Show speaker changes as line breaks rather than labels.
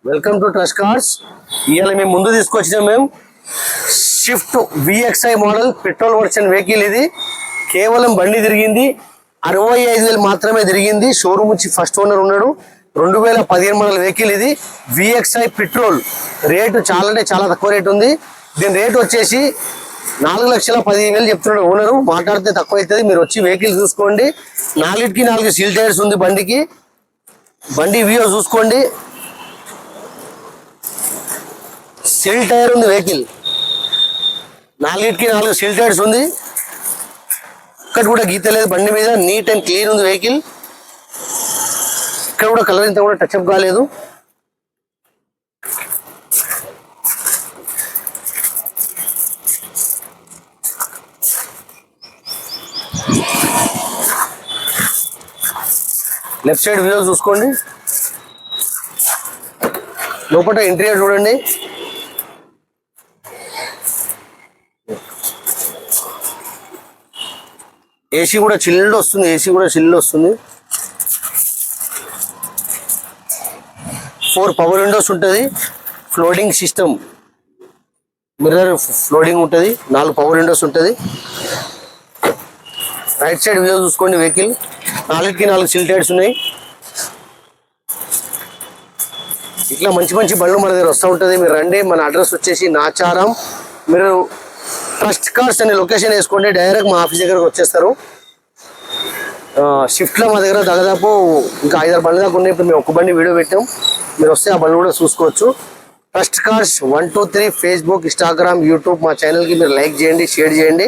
Welcome to trust cars. ఇవాళ మేము ముందు తీసుకొచ్చినాం మేము Swift VXi model petrol version vehicle. ఇది కేవలం బండి తిరిగింది 65,000 మాత్రమే తిరిగింది. షోరూమ్ నుంచి ఫస్ట్ ఓనర్ ఉన్నాడు. 2015 మోడల్ వెహికల్. ఇది VXi పెట్రోల్. రేటు చాలా తక్కువ రేటు ఉంది. దీని రేటు వచ్చేసి 4,10,000 చెప్తున్నాడు ఓనరు. మాట్లాడితే తక్కువ అవుతుంది. మీరు వచ్చి వెహికల్ చూసుకోండి. 4 సీల్ టైర్స్ ఉంది బండికి. బండి వ్యూ చూసుకోండి. సిల్ టైర్ ఉంది వెహికల్. 4 సిల్ టైర్స్ ఉంది. ఇక్కడ కూడా గీత లేదు బండి మీద. నీట్ అండ్ క్లీన్ ఉంది వెహికల్. ఇక్కడ కూడా కలర్ ఇంత కూడా టచ్అప్ కాలేదు. లెఫ్ట్ సైడ్ వ్యూ చూసుకోండి. లోపల ఇంటీరియర్ చూడండి. ఏసీ కూడా చిల్డ్ వస్తుంది. 4 పవర్ విండోస్ ఉంటుంది. ఫ్లోటింగ్ సిస్టమ్, మిర్రర్ ఫ్లోటింగ్ ఉంటుంది. 4 పవర్ విండోస్ ఉంటుంది. రైట్ సైడ్ వ్యూ చూసుకోండి. వెహికల్ 4 సిల్ టైర్స్ ఉన్నాయి. ఇట్లా మంచి బండ్లు మన దగ్గర వస్తూ ఉంటుంది. మీరు రండి. మన అడ్రస్ వచ్చేసి నాచారం. మీరు ట్రస్ట్ కార్స్ అనే లొకేషన్ వేసుకోండి. డైరెక్ట్ మా ఆఫీస్ దగ్గరకు వచ్చేస్తారు. షిఫ్ట్లో మా దగ్గర దాదాపు ఇంకా 5-6 బండ్లు దాకా ఉన్నాయి. ఇప్పుడు మేము ఒక బండి వీడియో పెట్టాం. మీరు వస్తే ఆ బండ్లు కూడా చూసుకోవచ్చు. Trust cars 123 Facebook, Instagram, YouTube మా ఛానల్కి మీరు లైక్ చేయండి, షేర్ చేయండి.